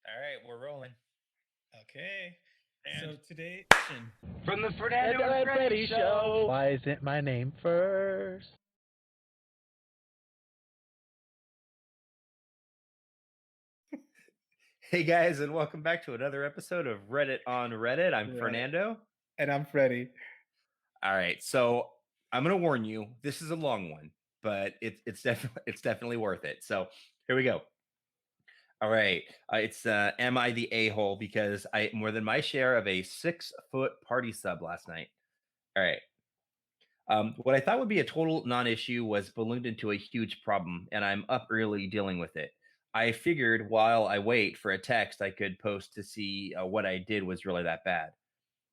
All right, we're rolling. Okay. And So today, From the Fernando and Freddy Show. Why isn't my name first? hey guys, and welcome back to another episode of Reddit on Reddit. I'm Right. Fernando. and I'm Freddy. All right, so I'm gonna warn you, this is a long one, but it's definitely worth it. So here we go. All right, it's am I the a-hole because I ate more than my share of a 6-foot party sub last night. All right. What I thought would be a total non-issue was ballooned into a huge problem, and I'm up early dealing with it. I figured while I wait for a text I could post to see what I did was really that bad.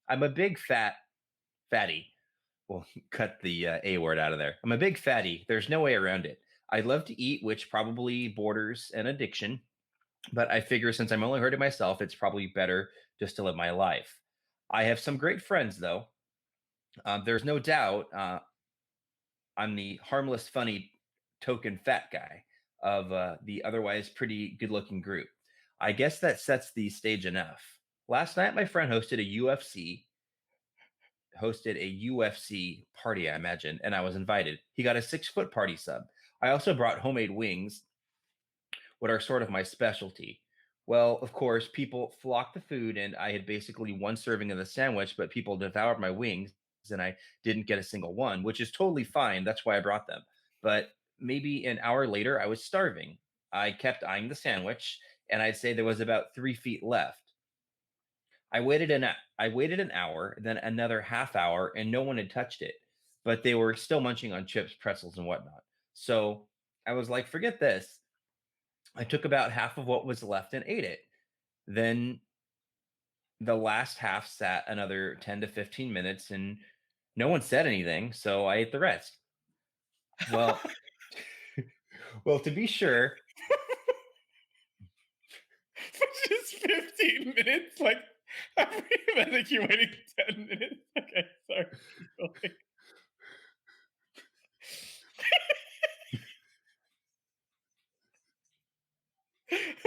I'm a big fatty. Well, cut the a word out of there. I'm a big fatty. There's no way around it. I love to eat, which probably borders an addiction, but I figure since I'm only hurting myself, it's probably better just to live my life. I have some great friends, though. There's no doubt I'm the harmless, funny, token fat guy of the otherwise pretty good looking group. I guess that sets the stage enough. Last night, my friend hosted a UFC party, I imagine, and I was invited. He got a 6-foot party sub. I also brought homemade wings, what are sort of my specialty. Well, of course, people flocked the food, and I had basically one serving of the sandwich, but people devoured my wings, and I didn't get a single one, which is totally fine. That's why I brought them. But maybe an hour later, I was starving. I kept eyeing the sandwich, and I'd say there was about 3 feet left. I waited an hour, then another half hour, and no one had touched it. But they were still munching on chips, pretzels, and whatnot. So I was like, forget this. I took about half of what was left and ate it. Then the last half sat another 10 to 15 minutes and no one said anything, so I ate the rest. Well, well, to be sure, For just 15 minutes, like I think you're waiting 10 minutes. Okay, sorry. Keep going.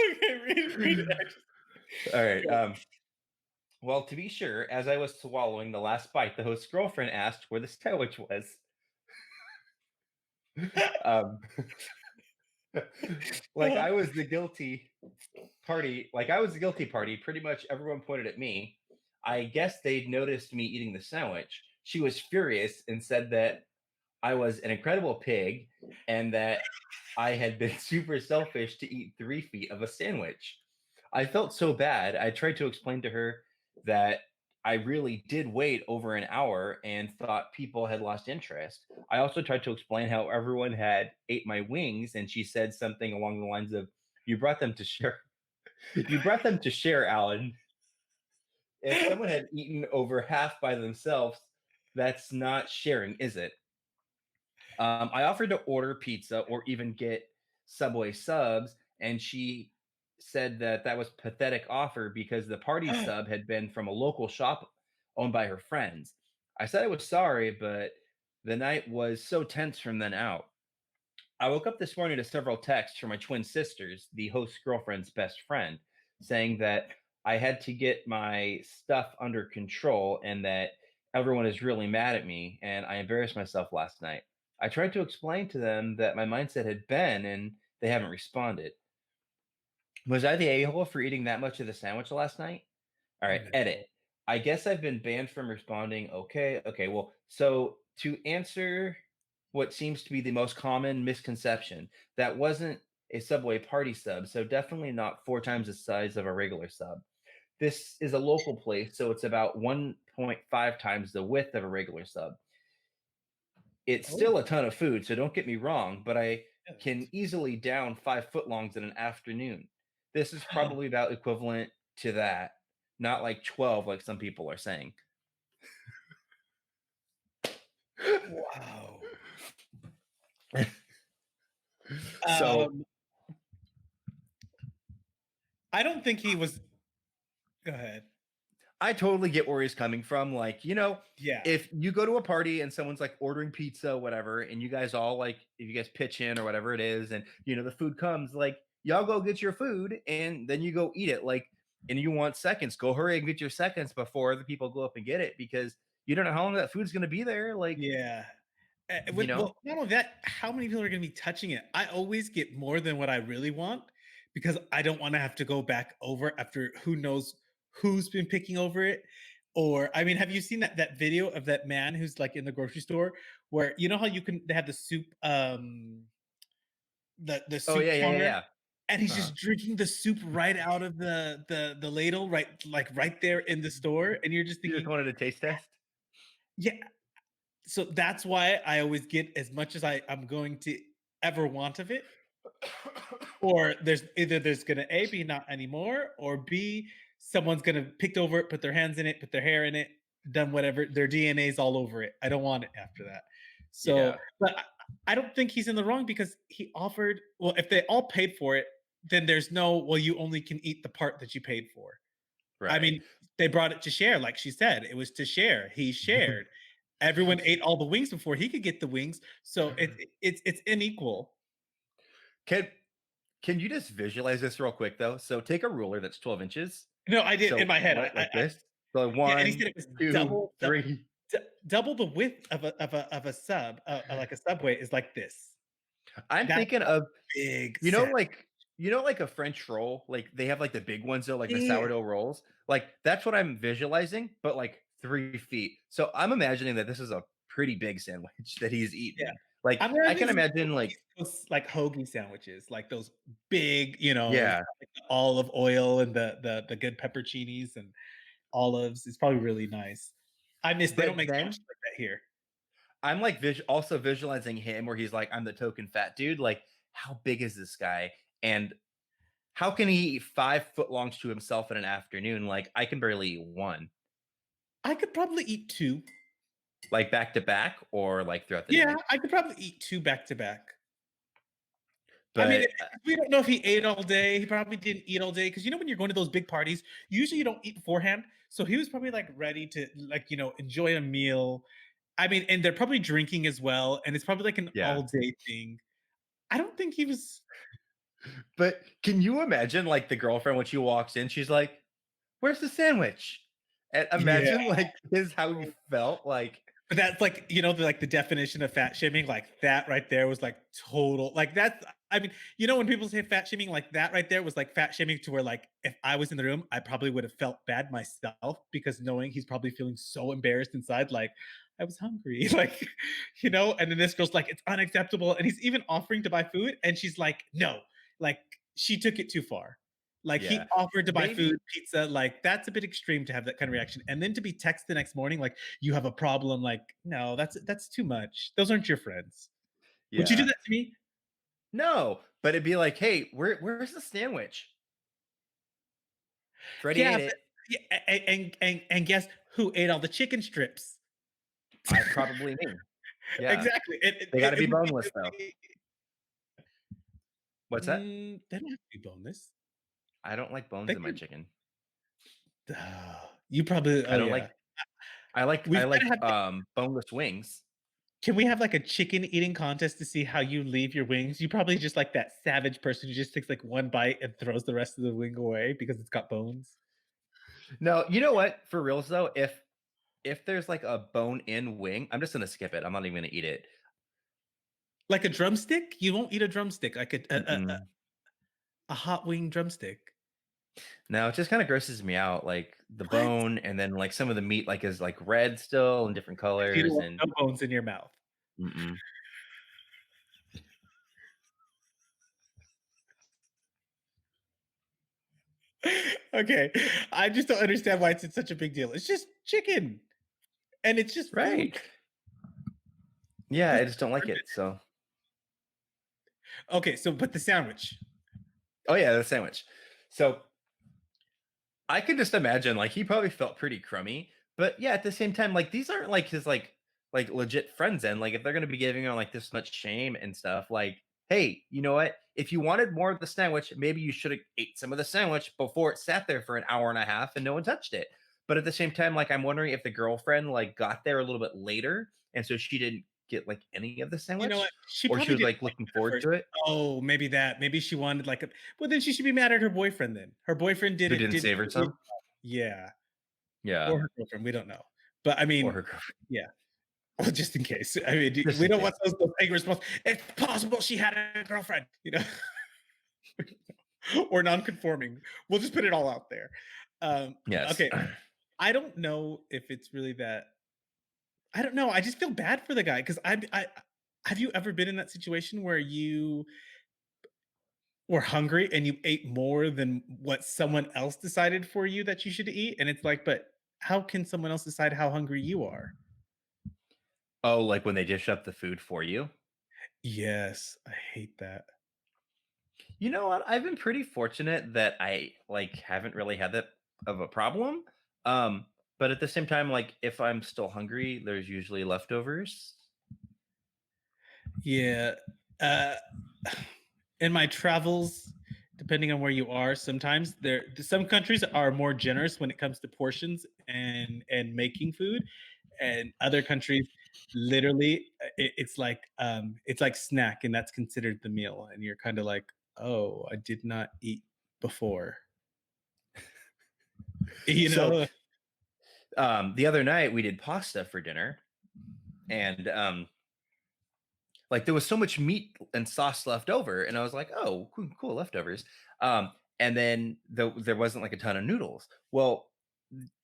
Okay, read it. all right. Well, to be sure, as I was swallowing the last bite, the host's girlfriend asked where the sandwich was. Um, like I was the guilty party. Pretty much everyone pointed at me. I guess they'd noticed me eating the sandwich. She was furious and said that I was an incredible pig and that I had been super selfish to eat 3 feet of a sandwich. I felt so bad. I tried to explain to her that I really did wait over an hour and thought people had lost interest. I also tried to explain how everyone had ate my wings, and she said something along the lines of, "You brought them to share. You brought them to share, Alan. If someone had eaten over half by themselves, that's not sharing, is it?" I offered to order pizza or even get Subway subs, and she said that that was pathetic offer because the party sub had been from a local shop owned by her friends. I said I was sorry, but the night was so tense from then out. I woke up this morning to several texts from my twin sisters, the host's girlfriend's best friend, saying that I had to get my stuff under control and that everyone is really mad at me and I embarrassed myself last night. I tried to explain to them that my mindset had been and they haven't responded. Was I the a-hole for eating that much of the sandwich last night? All right, edit. I guess I've been banned from responding. Okay. Well, so to answer what seems to be the most common misconception, that wasn't a Subway party sub, so definitely not 4 times the size of a regular sub. This is a local place, so it's about 1.5 times the width of a regular sub. It's still a ton of food, so don't get me wrong, but I can easily down 5 footlongs in an afternoon. This is probably about equivalent to that, not like 12 like some people are saying. Wow. So I don't think he was. Go ahead. I totally get where he's coming from. Like, Yeah. if you go to a party and someone's like ordering pizza, whatever, and you guys all like, if you guys pitch in or whatever it is, and the food comes, like, y'all go get your food and then you go eat it. Like, and you want seconds, go hurry and get your seconds before other people go up and get it, because you don't know how long that food's going to be there. Like, Yeah. you know, Well, not only that, how many people are going to be touching it? I always get more than what I really want because I don't want to have to go back over after who knows who's been picking over it. Or, I mean, have you seen that video of that man who's like in the grocery store where you know how they have the soup, the oh soup yeah, yeah, yeah, counter, yeah. and he's just drinking the soup right out of the ladle, right there in the store, and you're just You just thinking, wanted a taste test. yeah. So that's why I always get as much as I'm going to ever want of it. Or there's gonna A, be not anymore, or B, someone's gonna picked over it, put their hands in it, put their hair in it, done whatever, their DNA's all over it. I don't want it after that. So, Yeah. but I don't think he's in the wrong because he offered. Well, if they all paid for it, then there's no. Well, you only can eat the part that you paid for. Right. I mean, they brought it to share, like she said. It was to share. He shared. Everyone ate all the wings before he could get the wings, so it's unequal. Can you just visualize this real quick though? So take a ruler that's 12 inches. No, I did So in my head. like this. So Yeah, and he 1, said it was 2, 3. double the width of a sub, like a Subway is like this. I'm That's thinking of, big. you know, like a French roll, like they have like the big ones though, like the Yeah. sourdough rolls. Like that's what I'm visualizing, but like 3 feet. So I'm imagining that this is a pretty big sandwich that he's eating. Yeah. Like I can imagine like hoagie sandwiches, like those big, you know, yeah. like the olive oil and the good pepperoncinis and olives. It's probably really nice. They don't make sandwiches like that here. I'm like also visualizing him where he's like, I'm the token fat dude. Like, how big is this guy? And how can he eat 5 foot longs to himself in an afternoon? Like, I can barely eat one. I could probably eat 2. Like back to back or like throughout the day? Yeah, I could probably eat 2 back to back. But I mean, we don't know if he ate all day. He probably didn't eat all day because you know when you're going to those big parties, usually you don't eat beforehand. So he was probably like ready to enjoy a meal. I mean, and they're probably drinking as well, and it's probably like an all day thing. I don't think he was. But can you imagine like the girlfriend when she walks in, she's like, "Where's the sandwich?" And imagine like how he felt like. But that's like, the definition of fat shaming, like that right there was like total, like that's, I mean, when people say fat shaming, like that right there was like fat shaming to where like, if I was in the room, I probably would have felt bad myself because knowing he's probably feeling so embarrassed inside, like I was hungry, like, and then this girl's like, it's unacceptable. And he's even offering to buy food. And she's like, no, like she took it too far. Like he offered to buy food, pizza, like that's a bit extreme to have that kind of reaction. And then to be texted the next morning, like you have a problem, like, no, that's too much. Those aren't your friends. Yeah. Would you do that to me? No, but it'd be like, hey, where's the sandwich? Freddie ate it. And guess who ate all the chicken strips? Probably me. Yeah. Exactly. They gotta be boneless though. What's that? They don't have to be boneless. I don't like bones in my chicken. You probably. I don't like. I like boneless wings. Can we have like a chicken eating contest to see how you leave your wings? You probably just like that savage person who just takes like one bite and throws the rest of the wing away because it's got bones. No, you know what? For reals though, if there's like a bone-in wing, I'm just gonna skip it. I'm not even gonna eat it. Like a drumstick? You won't eat a drumstick. Like a hot wing drumstick. No, it just kind of grosses me out. Like the bone, and then like some of the meat, like is like red still in different colors, and no bones in your mouth. Okay, I just don't understand why it's such a big deal. It's just chicken, and it's just right. Food. Yeah, I just don't like it. So okay, but the sandwich. Oh yeah, the sandwich. So I could just imagine like he probably felt pretty crummy, but yeah, at the same time, like these aren't like his like legit friends. And like if they're gonna be giving him like this much shame and stuff, like, hey, you know what? If you wanted more of the sandwich, maybe you should have ate some of the sandwich before it sat there for an hour and a half and no one touched it. But at the same time, like I'm wondering if the girlfriend like got there a little bit later, and so she didn't get like any of the sandwich, You know what? She or she probably was didn't like like looking it at forward first. to it. Oh, maybe that. Maybe she wanted like a. Well, then she should be mad at her boyfriend. Then her boyfriend Who didn't didn't. save her some? Yeah, Yeah, or her girlfriend. We don't know. But I or mean, her girlfriend. yeah. Well, just in case. I mean, Just we in don't case. want those angry response. It's possible she had a girlfriend. Or non-conforming. We'll just put it all out there. Yes. Okay. I don't know if it's really that. I don't know. I just feel bad for the guy because I have you ever been in that situation where you were hungry and you ate more than what someone else decided for you that you should eat? And it's like, but how can someone else decide how hungry you are? Oh, like when they dish up the food for you. Yes, I hate that. You know what? I've been pretty fortunate that I like haven't really had that of a problem. Um, but at the same time, like if I'm still hungry, there's usually leftovers. Yeah. Uh, in my travels, depending on where you are, sometimes some countries are more generous when it comes to portions and making food, and other countries literally it's like snack and that's considered the meal, and you're kind of like, oh, I did not eat before. You So know? the other night we did pasta for dinner, and like there was so much meat and sauce left over, and I was like, oh, cool leftovers. And then there wasn't like a ton of noodles. Well,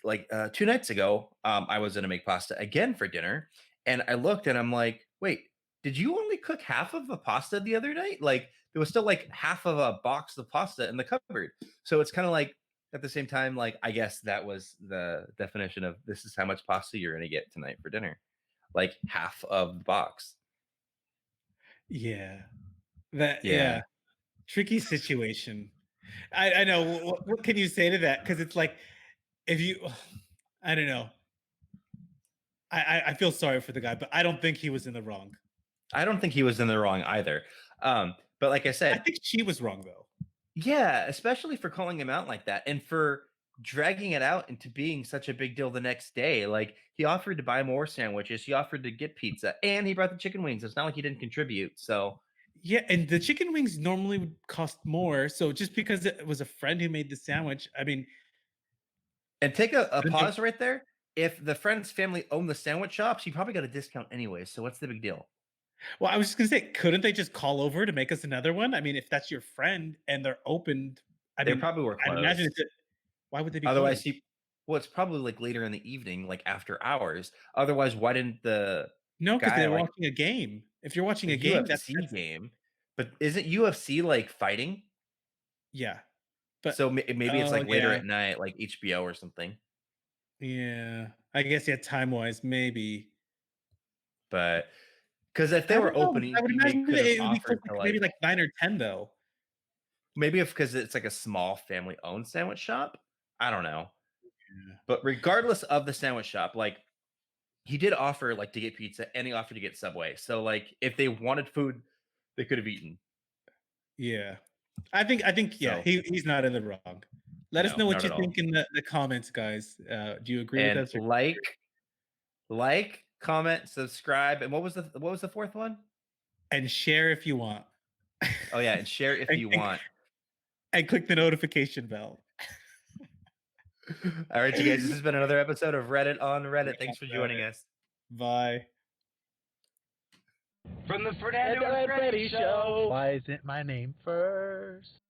like 2 nights ago, I was gonna make pasta again for dinner, and I looked and I'm like, wait, did you only cook half of the pasta the other night? Like there was still like half of a box of pasta in the cupboard. So it's kind of like at the same time, like I guess that was the definition of this is how much pasta you're gonna get tonight for dinner, like half of the box. Yeah. That Yeah. yeah. Tricky situation. I know. What can you say to that? Because it's like if you I don't know. I feel sorry for the guy, but I don't think he was in the wrong. I don't think he was in the wrong either. But like I I said, think she was wrong though. yeah, especially for calling him out like that and for dragging it out into being such a big deal the next day. Like he offered to buy more sandwiches, he offered to get pizza, and he brought the chicken wings. It's not like he didn't contribute. So Yeah, and the chicken wings normally would cost more. So just because it was a friend who made the sandwich, I mean, and take a couldn't they- pause right there. If the friend's family owned the sandwich shops, he probably got a discount anyway. So what's the big deal? well, I was just gonna say, couldn't they just call over to make us another one? I mean, if that's your friend and they're opened, I They mean, probably were I'd imagine closed. why would they be Otherwise, closed? he well, it's probably like later in the evening, like after hours. Otherwise, why didn't the No, because guy they're like watching a game. If you're watching a a game, UFC that's game? But isn't UFC like fighting? yeah. But So maybe it's oh like later yeah, at night, like HBO or something. yeah. I guess yeah, time wise, maybe. But because if they I were don't know. opening, I would he imagine could that have it would be close offered to to maybe like like 9 or 10 though. maybe if because it's like a small family owned sandwich shop. I don't know. Yeah. But regardless of the sandwich shop, like he did offer like to get pizza and he offered to get Subway. So like if they wanted food, they could have eaten. Yeah. I think yeah, So he's not in the wrong. Let us no, know what not you at all. think in the comments, guys. Do you agree with And us or like, comment, subscribe, and what was the fourth one? and share if you want. Oh yeah, and share if and, you and, want. and click the notification bell. All right, you guys. This has been another episode of Reddit on Reddit. Thanks for joining us. Bye. From the Fernando and Freddy Show. Why isn't my name first?